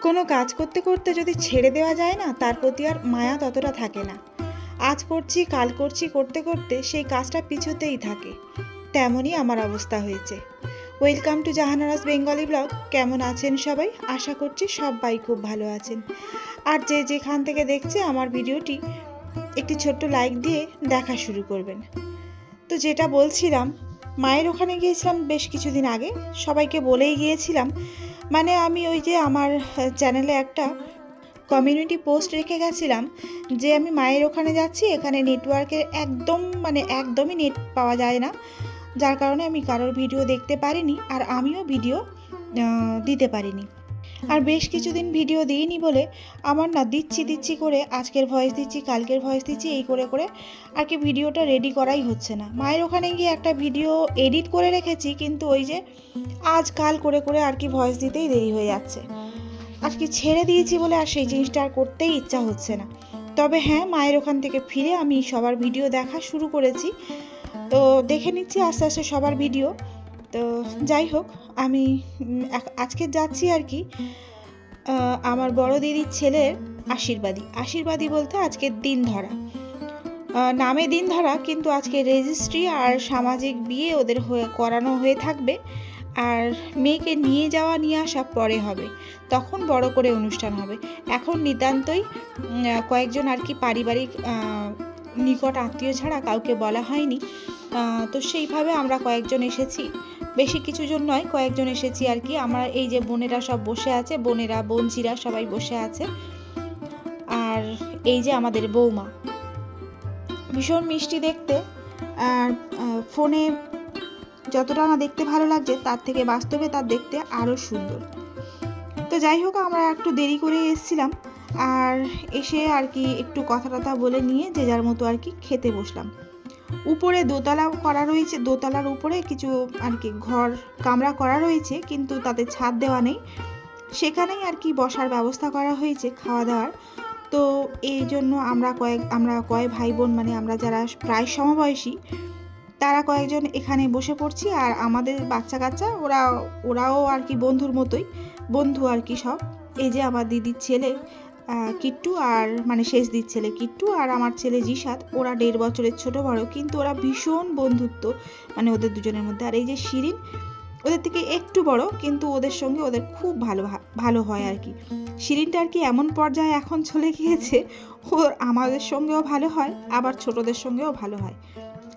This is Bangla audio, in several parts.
কোনো কাজ করতে করতে যদি ছেড়ে দেওয়া যায় না, তার প্রতি আর মায়া ততটা থাকে না। আজ করছি কাল করছি করতে করতে সেই কাজটা পিছুতেই থাকে। তেমনই আমার অবস্থা হয়েছে। Welcome to Jahanara's Bengali blog. কেমন আছেন সবাই? আশা করছি সবাই খুব ভালো আছেন। আর যে যেখান থেকে দেখছে আমার ভিডিওটি একটি ছোট্ট লাইক দিয়ে দেখা শুরু করবেন। তো যেটা বলছিলাম, মায়ের ওখানে গিয়েছিলাম বেশ কিছুদিন আগে। সবাইকে বলেই গিয়েছিলাম, মানে আমি ওই যে আমার চ্যানেলে একটা কমিউনিটি পোস্ট রেখে গেছিলাম যে আমি মায়ের ওখানে যাচ্ছি, এখানে নেটওয়ার্কের একদমই নেট পাওয়া যায় না, যার কারণে আমি কারোর ভিডিও দেখতে পারিনি আর আমিও ভিডিও দিতে পারিনি। আর বেশ কিছুদিন ভিডিও দিইনি বলে আমার না দিচ্ছি করে আজকের ভয়েস দিচ্ছি, কালকের ভয়েস দিচ্ছি, এই করে করে আর কি ভিডিওটা রেডি করাই হচ্ছে না। মায়ের ওখানে গিয়ে একটা ভিডিও এডিট করে রেখেছি, কিন্তু ওই যে আজ কাল করে করে আর কি ভয়েস দিতেই দেরি হয়ে যাচ্ছে। আর কি ছেড়ে দিয়েছি বলে আর সেই জিনিসটা আর করতেই ইচ্ছা হচ্ছে না। তবে হ্যাঁ, মায়ের ওখান থেকে ফিরে আমি সবার ভিডিও দেখা শুরু করেছি, তো দেখে নিচ্ছি আস্তে আস্তে সবার ভিডিও। তো যাই হোক, আমি আজকে যাচ্ছি আর কি আমার বড় দিদির ছেলের আশীর্বাদী বলতে আজকের দিন ধরা, নামে দিন ধরা, কিন্তু আজকে রেজিস্ট্রি আর সামাজিক বিয়ে ওদের করানো হয়ে থাকবে। আর মেয়েকে নিয়ে যাওয়া নিয়ে আসা পরে হবে, তখন বড় করে অনুষ্ঠান হবে। এখন নিতান্তই কয়েকজন আর কি পারিবারিক নিকট আত্মীয় ছাড়া কাউকে বলা হয়নি। তো সেইভাবে আমরা কয়েকজন এসেছি, বেশি কিছুজন নয়, কয়েকজন এসেছি আর কি। আমরা এই যে বোনেরা সব বসে আছে, বোনঝিরা সবাই বসে আছে। আর এই যে আমাদের বৌমা, ভীষণ মিষ্টি দেখতে। আর ফোনে যতটা না দেখতে ভালো লাগছে, তার থেকে বাস্তবে তার দেখতে আরও সুন্দর। তো যাই হোক, আমরা একটু দেরি করে এসেছিলাম, আর এসে আর কি একটু কথা টথা বলে নিয়ে যে যার মতো আর কি খেতে বসলাম। উপরে দোতলা করা রয়েছে, দোতলার উপরে কিছু আর কি ঘর কামরা করা রয়েছে, কিন্তু তাতে ছাদ দেওয়া নেই। সেখানেই আর কি বসার ব্যবস্থা করা হয়েছে খাওয়া দাওয়ার। তো এই জন্য আমরা কয়েক ভাই বোন, মানে আমরা যারা প্রায় সমবয়সী, তারা কয়েকজন এখানে বসে পড়ছি। আর আমাদের বাচ্চা কাচ্চা ওরাও আর কি বন্ধুর মতোই বন্ধু আর কি সব। এই যে আমার দিদির ছেলে কিট্টু, আর মানে শেষ দিদির ছেলে কিট্টু, আর আমার ছেলে জিসাদ, ওরা 1.5 বছরের ছোট বড়, কিন্তু ওরা ভীষণ বন্ধুত্ব মানে ওদের দুজনের মধ্যে। আর এই যে শিরিন, ওদের থেকে একটু বড়, কিন্তু ওদের সঙ্গে ওদের খুব ভালো হয় আর কি। শিরিনটা আর কি এমন পর্যায়ে এখন চলে গিয়েছে, ওর আমাদের সঙ্গেও ভালো হয়, আবার ছোটদের সঙ্গেও ভালো হয়।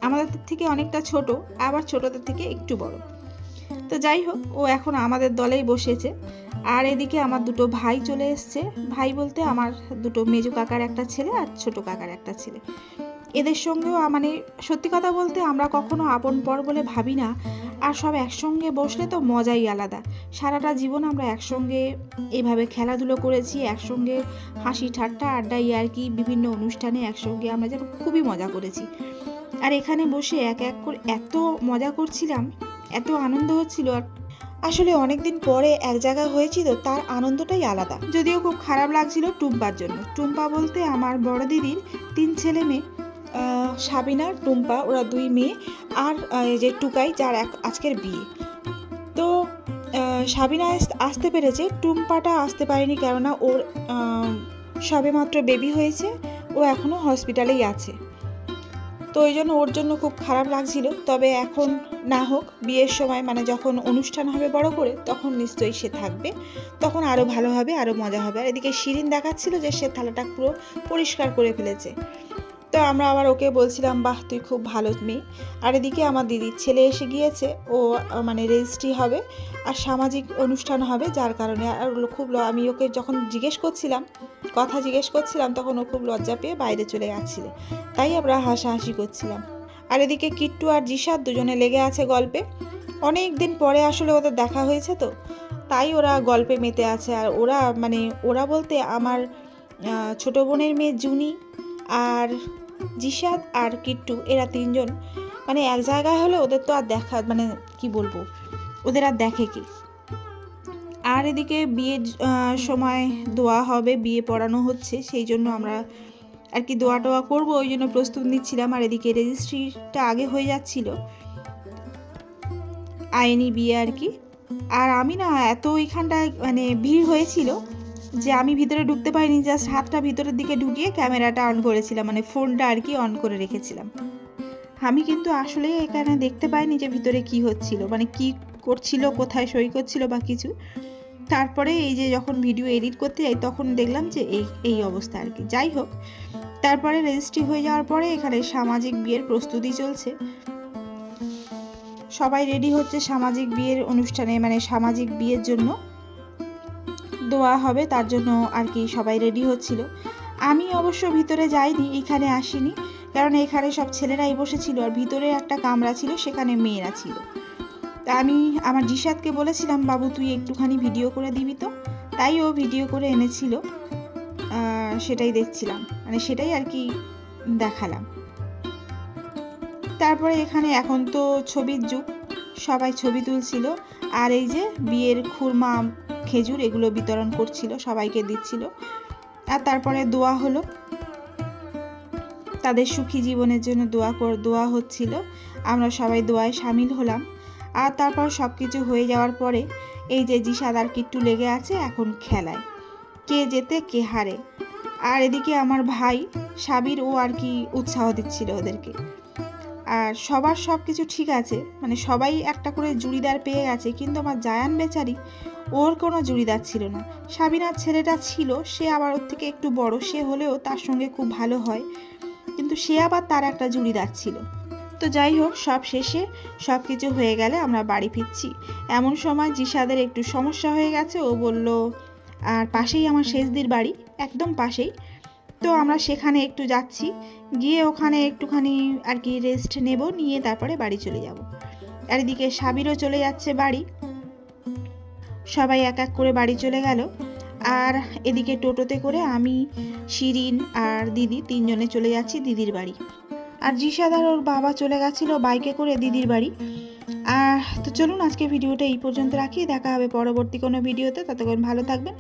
আমাদের থেকে অনেকটা ছোট, আবার ছোটদের থেকে একটু বড়। তো যাই হোক, ও এখন আমাদের দলেই বসেছে। আর এদিকে আমার দুটো ভাই চলে এসছে। ভাই বলতে আমার দুটো মেজো কাকার একটা ছেলে আর ছোট কাকার একটা ছেলে। এদের সঙ্গেও মানে সত্যি কথা বলতে আমরা কখনো আপন পর বলে ভাবি না। আর সব একসঙ্গে বসলে তো মজাই আলাদা। সারাটা জীবন আমরা একসঙ্গে এইভাবে খেলাধুলো করেছি, একসঙ্গে হাসি ঠাট্টা আড্ডা ইয়ার্কি বিভিন্ন অনুষ্ঠানে একসঙ্গে আমরা যেন খুবই মজা করেছি। আর এখানে বসে এক এক করে এত মজা করছিলাম, এত আনন্দ হচ্ছিল। আর আসলে অনেকদিন পরে এক জায়গায় হয়েছি, তো তার আনন্দটাই আলাদা। যদিও খুব খারাপ লাগছিল টুম্পার জন্য। টুম্পা বলতে আমার বড় দিদির 3 ছেলে মেয়ে, সাবিনা, টুম্পা, ওরা 2 মেয়ে, আর যে টুকাই যার আজকের বিয়ে। তো সাবিনা আসতে পেরেছে, টুম্পাটা আসতে পারেনি, কেননা ওর সবেমাত্র বেবি হয়েছে, ও এখনও হসপিটালেই আছে। তো ওই জন্য ওর জন্য খুব খারাপ লাগছিল। তবে এখন না হোক, বিয়ের সময় মানে যখন অনুষ্ঠান হবে বড় করে, তখন নিশ্চয়ই সে থাকবে, তখন আরও ভালো হবে, আরও মজা হবে। আর এদিকে শিরিন দেখাচ্ছিল যে সে থালাটা পুরো পরিষ্কার করে ফেলেছে। তো আমরা আবার ওকে বলছিলাম, বাহ তুই খুব ভালো মেয়ে। আর এদিকে আমার দিদির ছেলে এসে গিয়েছে, ও মানে রেজিস্ট্রি হবে আর সামাজিক অনুষ্ঠান হবে, যার কারণে আর আমি ওকে যখন কথা জিজ্ঞেস করছিলাম, তখন ও খুব লজ্জা পেয়ে বাইরে চলে যাচ্ছিল। তাই আমরা হাসাহাসি করছিলাম। আর এদিকে কিট্টু আর জিসাদ দুজনে লেগে আছে গল্পে। অনেক দিন পরে আসলে ওদের দেখা হয়েছে, তো তাই ওরা গল্পে মেতে আছে। আর ওরা বলতে আমার ছোট বোনের মেয়ে জুনি আর জিসাদ আর কিট্টু, এরা 3 জন মানে এক জায়গায় হলে ওদের তো আর দেখা মানে কি বলবো, ওদের আর দেখে কি। আর এদিকে বিয়ের সময় দোয়া হবে, বিয়ে পড়ানো হচ্ছে, সেই জন্য আমরা আর কি দোয়া টোয়া করবো, ওই জন্য প্রস্তুত নিচ্ছিলাম। আর এদিকে রেজিস্ট্রিটা আগে হয়ে যাচ্ছিল, আইনি বিয়ে আর কি। আর আমি না এত ওইখানটায় মানে ভিড় হয়েছিল, যে আমি ভিতরে ঢুকতে পারিনি, জাস্ট হাতটা ভিতরের দিকে ঢুকিয়ে ক্যামেরাটা অন করেছিলাম, মানে ফোনটা আর কি অন করে রেখেছিলাম। আমি কিন্তু আসলে এখানে দেখতে পাইনি যে ভিতরে কি হচ্ছিল, মানে কি করছিল, কোথায় সই করছিল বা কিছু। তারপরে এই যে যখন ভিডিও এডিট করতে যাই তখন দেখলাম যে এই অবস্থা আর কি। যাই হোক, তারপরে রেজিস্ট্রি হয়ে যাওয়ার পরে এখানে সামাজিক বিয়ের প্রস্তুতি চলছে, সবাই রেডি হচ্ছে সামাজিক বিয়ের অনুষ্ঠানে, মানে সামাজিক বিয়ের জন্য দোয়া হবে তার জন্য আর কি সবাই রেডি হচ্ছিল। আমি অবশ্য ভিতরে যাইনি, এখানে আসিনি, কারণ এখানে সব ছেলেরাই বসেছিল আর ভিতরে একটা কামরা ছিল, সেখানে মেয়েরা ছিল। তা আমি আমার জিশাদকে বলেছিলাম, বাবু তুই একটুখানি ভিডিও করে দিবি তো, তাই ও ভিডিও করে এনেছিল, সেটাই দেখছিলাম, মানে সেটাই আর কি দেখালাম। তারপরে এখানে এখন তো ছবির যুগ, সবাই ছবি তুলছিল, আর এই যে বিয়ের খুরমা খেজুর এগুলো বিতরণ করছিল, সবাইকে দিচ্ছিল। আর তারপরে দোয়া হলো, তাদের সুখী জীবনের জন্য দোয়া হচ্ছিল, আমরা সবাই দোয়ায় সামিল হলাম। আর তারপর সব কিছু হয়ে যাওয়ার পরে এই যে জিশাদ আর কিট্টু লেগে আছে এখন খেলায়, কে জেতে কে হারে। আর এদিকে আমার ভাই সাবির, ও আর কি উৎসাহ দিচ্ছিল ওদেরকে। আর সবার সব কিছু ঠিক আছে, মানে সবাই একটা করে জুড়িদার পেয়ে গেছে, কিন্তু আমার জায়ান বেচারি, ওর কোনো জুড়িদার ছিল না। সাবিনার ছেলেটা ছিল, সে আবার ওর থেকে একটু বড়, সে হলেও তার সঙ্গে খুব ভালো হয়, কিন্তু সে আবার তার একটা জুড়িদার ছিল। তো যাই হোক, সব শেষে সব কিছু হয়ে গেলে আমরা বাড়ি ফিরছি। এমন সময় জিশাদের একটু সমস্যা হয়ে গেছে, ও বলল, আর পাশেই আমার শেষদির বাড়ি, একদম পাশেই, তো আমরা সেখানে একটু যাচ্ছি, গিয়ে ওখানে একটুখানি আর কি রেস্ট নেব, নিয়ে তারপরে বাড়ি চলে যাব। আর এদিকে সাবিরও চলে যাচ্ছে বাড়ি, সবাই এক এক করে বাড়ি চলে গেল। আর এদিকে টোটোতে করে আমি, শিরিন আর দিদি তিনজনে চলে যাচ্ছি দিদির বাড়ি। আর জিশাদ আর ওর বাবা চলে গেছিলো বাইকে করে দিদির বাড়ি। আর তো চলুন আজকে ভিডিওটা এই পর্যন্ত রাখি, দেখা হবে পরবর্তী কোনো ভিডিওতে, ততক্ষণ ভালো থাকবেন।